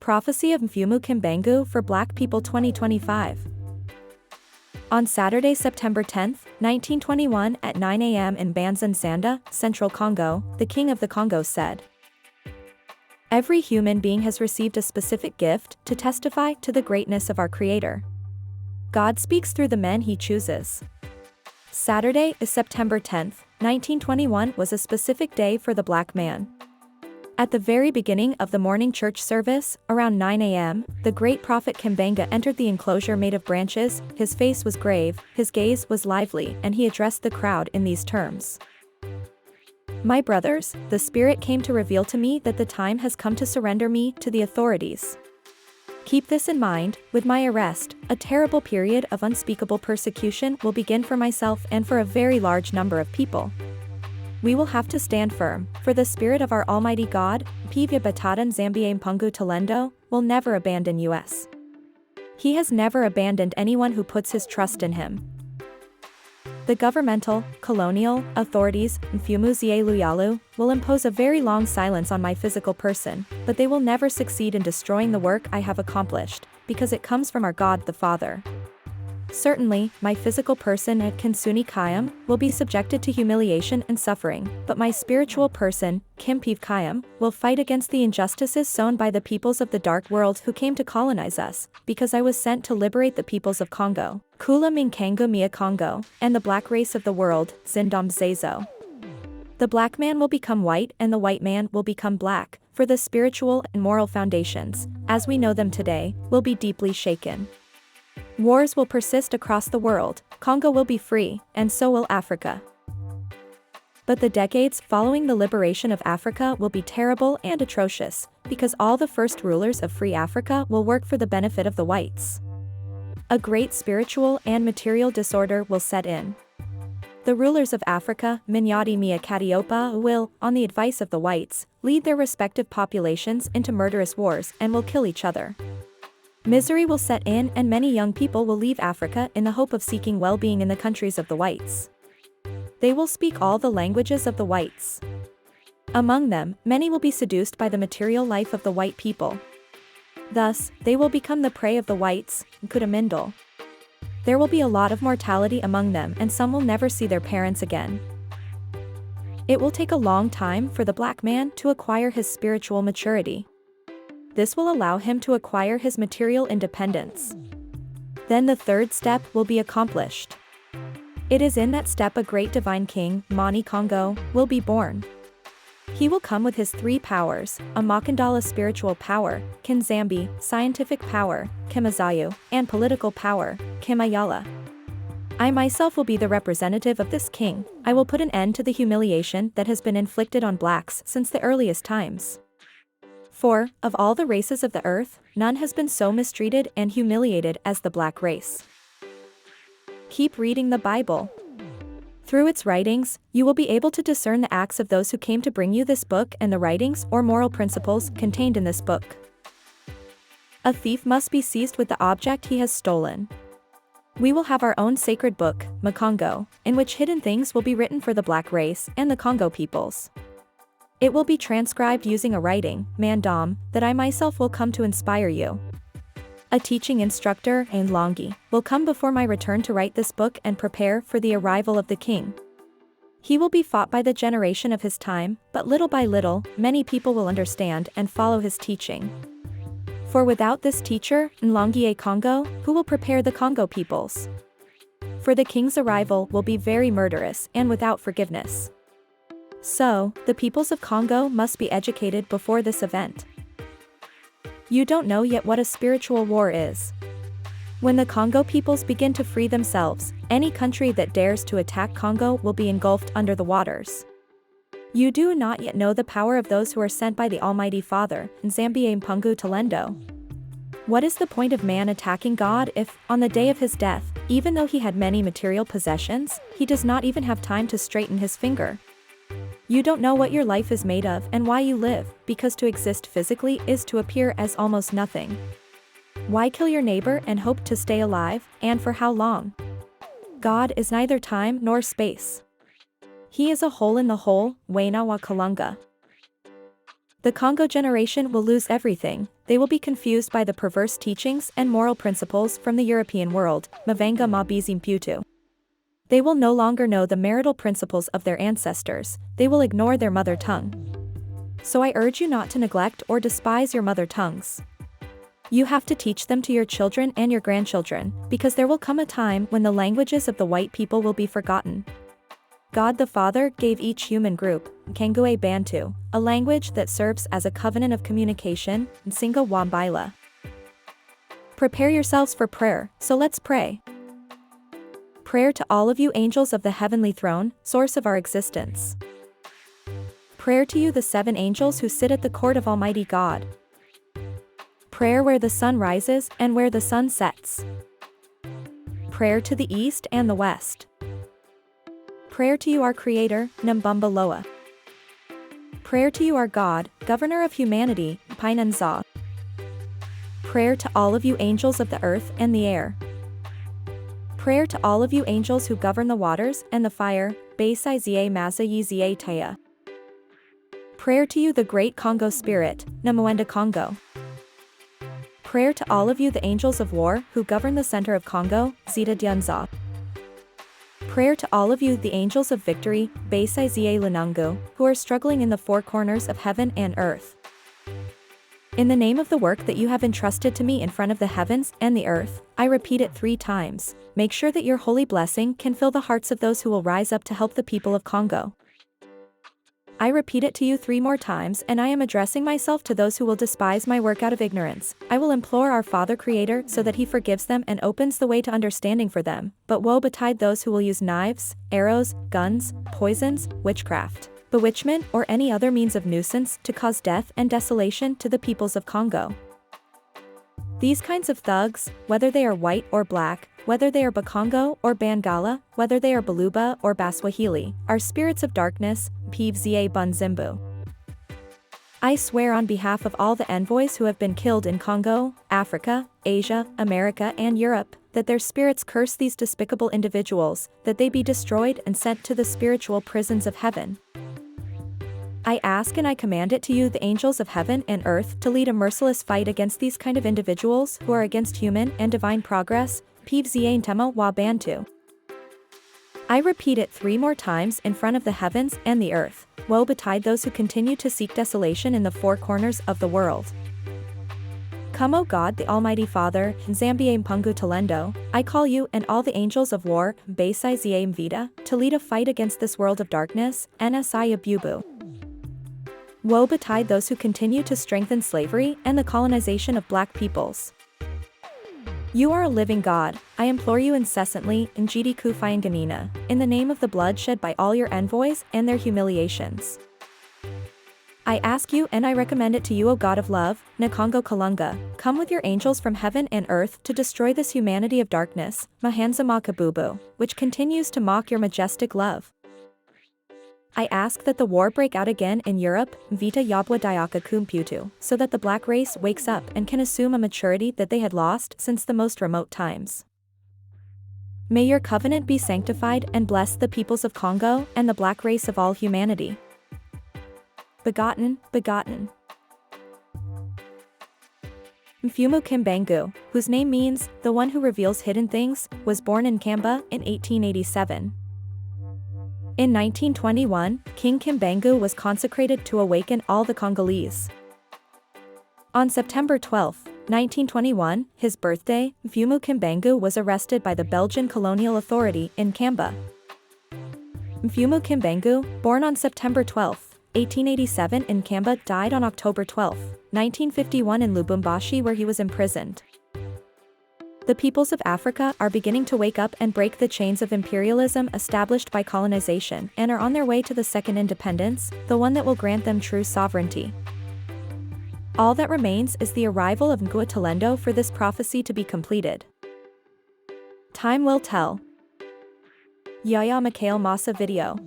Prophecy of Mfumu Kimbangu for Black People 2025. On Saturday, September 10, 1921 at 9 a.m. in Banza-Nzanda, Central Congo, the King of the Congo said, "Every human being has received a specific gift to testify to the greatness of our Creator. God speaks through the men He chooses." Saturday, September 10, 1921 was a specific day for the Black man. At the very beginning of the morning church service, around 9 a.m., the great prophet Kimbangu entered the enclosure made of branches. His face was grave, his gaze was lively, and he addressed the crowd in these terms. "My brothers, the Spirit came to reveal to me that the time has come to surrender me to the authorities. Keep this in mind, with my arrest, a terrible period of unspeakable persecution will begin for myself and for a very large number of people. We will have to stand firm, for the Spirit of our Almighty God, Pivya Batatan Zambia Mpungu Talendo, will never abandon us. He has never abandoned anyone who puts his trust in Him. The governmental, colonial, authorities, Mfumu Luyalu, will impose a very long silence on my physical person, but they will never succeed in destroying the work I have accomplished, because it comes from our God the Father. Certainly, my physical person at Kinsuni Kayam will be subjected to humiliation and suffering, but my spiritual person, Kim Piv Kayam, will fight against the injustices sown by the peoples of the dark world who came to colonize us, because I was sent to liberate the peoples of Congo, Kula Minkangu Mia Congo, and the black race of the world, Zindam Zezo. The black man will become white and the white man will become black, for the spiritual and moral foundations, as we know them today, will be deeply shaken. Wars will persist across the world, Congo will be free, and so will Africa. But the decades following the liberation of Africa will be terrible and atrocious, because all the first rulers of free Africa will work for the benefit of the whites. A great spiritual and material disorder will set in. The rulers of Africa, Minyati Mia Katiopa, will, on the advice of the whites, lead their respective populations into murderous wars and will kill each other. Misery will set in and many young people will leave Africa in the hope of seeking well-being in the countries of the whites. They will speak all the languages of the whites. Among them, many will be seduced by the material life of the white people. Thus, they will become the prey of the whites, Nkudamindal. There will be a lot of mortality among them and some will never see their parents again. It will take a long time for the black man to acquire his spiritual maturity. This will allow him to acquire his material independence. Then the third step will be accomplished. It is in that step a great divine king, Mani Congo, will be born. He will come with his three powers, a Makandala spiritual power, Kinzambi, scientific power, Kimazayu, and political power, Kimayala. I myself will be the representative of this king. I will put an end to the humiliation that has been inflicted on blacks since the earliest times. For, of all the races of the earth, none has been so mistreated and humiliated as the black race. Keep reading the Bible. Through its writings, you will be able to discern the acts of those who came to bring you this book and the writings or moral principles contained in this book. A thief must be seized with the object he has stolen. We will have our own sacred book, Makongo, in which hidden things will be written for the black race and the Congo peoples. It will be transcribed using a writing, Mandam, that I myself will come to inspire you. A teaching instructor, Longi, will come before my return to write this book and prepare for the arrival of the king. He will be fought by the generation of his time, but little by little, many people will understand and follow his teaching. For without this teacher, Nlongie Congo, who will prepare the Congo peoples? For the king's arrival will be very murderous and without forgiveness. So, the peoples of Congo must be educated before this event. You don't know yet what a spiritual war is. When the Congo peoples begin to free themselves, any country that dares to attack Congo will be engulfed under the waters. You do not yet know the power of those who are sent by the Almighty Father, Nzambia Mpungu Talendo. What is the point of man attacking God if, on the day of his death, even though he had many material possessions, he does not even have time to straighten his finger? You don't know what your life is made of and why you live, because to exist physically is to appear as almost nothing. Why kill your neighbor and hope to stay alive, and for how long? God is neither time nor space. He is a hole in the hole, Waina wa Kalunga. The Congo generation will lose everything. They will be confused by the perverse teachings and moral principles from the European world, Mavanga Mabizi Mputu. They will no longer know the marital principles of their ancestors, they will ignore their mother tongue. So I urge you not to neglect or despise your mother tongues. You have to teach them to your children and your grandchildren, because there will come a time when the languages of the white people will be forgotten. God the Father gave each human group, Kangwe Bantu, a language that serves as a covenant of communication, Nsinga Wambaila. Prepare yourselves for prayer, so let's pray. Prayer to all of you angels of the heavenly throne, source of our existence. Prayer to you the 7 angels who sit at the court of Almighty God. Prayer where the sun rises and where the sun sets. Prayer to the east and the west. Prayer to you our Creator, Nambamba Loa. Prayer to you our God, Governor of humanity, Painanza. Prayer to all of you angels of the earth and the air. Prayer to all of you angels who govern the waters and the fire, Baisai Zie Maza Yi Zie Taya. Prayer to you the great Congo Spirit, Namoenda Congo. Prayer to all of you the angels of war who govern the center of Congo, Zita Dyanza. Prayer to all of you the angels of victory, Baisai Zie Lunangu, who are struggling in the 4 corners of heaven and earth. In the name of the work that you have entrusted to me in front of the heavens and the earth, I repeat it 3 times, make sure that your holy blessing can fill the hearts of those who will rise up to help the people of Congo. I repeat it to you 3 more times, and I am addressing myself to those who will despise my work out of ignorance. I will implore our Father Creator so that He forgives them and opens the way to understanding for them, but woe betide those who will use knives, arrows, guns, poisons, witchcraft, bewitchment, or any other means of nuisance to cause death and desolation to the peoples of Congo. These kinds of thugs, whether they are white or black, whether they are Bakongo or Bangala, whether they are Baluba or Baswahili, are spirits of darkness, Pvza Bunzimbu. I swear on behalf of all the envoys who have been killed in Congo, Africa, Asia, America and Europe, that their spirits curse these despicable individuals, that they be destroyed and sent to the spiritual prisons of heaven. I ask and I command it to you the angels of heaven and earth to lead a merciless fight against these kind of individuals who are against human and divine progress, Pvza Ntema wa Bantu. I repeat it 3 more times in front of the heavens and the earth, woe betide those who continue to seek desolation in the 4 corners of the world. Come O God the Almighty Father, Nzambie Mpungu Talendo, I call you and all the angels of war, Baisai Zie Mvita, to lead a fight against this world of darkness, Nsi Abubu. Woe betide those who continue to strengthen slavery and the colonization of black peoples. You are a living God, I implore you incessantly, Njidi Kufayanganina, in the name of the blood shed by all your envoys and their humiliations. I ask you and I recommend it to you O God of love, Nkongo Kalunga, come with your angels from heaven and earth to destroy this humanity of darkness, Mahanza Makabubu, which continues to mock your majestic love. I ask that the war break out again in Europe, Vita Yabwa Diaka Kumputu, so that the black race wakes up and can assume a maturity that they had lost since the most remote times. May your covenant be sanctified and bless the peoples of Congo and the black race of all humanity. Begotten, begotten. Mfumu Kimbangu, whose name means, the one who reveals hidden things, was born in Kamba in 1887. In 1921, King Kimbangu was consecrated to awaken all the Congolese. On September 12, 1921, his birthday, Mfumu Kimbangu was arrested by the Belgian colonial authority in Kamba. Mfumu Kimbangu, born on September 12, 1887 in Kamba, died on October 12, 1951 in Lubumbashi where he was imprisoned. The peoples of Africa are beginning to wake up and break the chains of imperialism established by colonization and are on their way to the second independence, the one that will grant them true sovereignty. All that remains is the arrival of Ngua Talendo for this prophecy to be completed. Time will tell. Yaya Mikhail Massa video.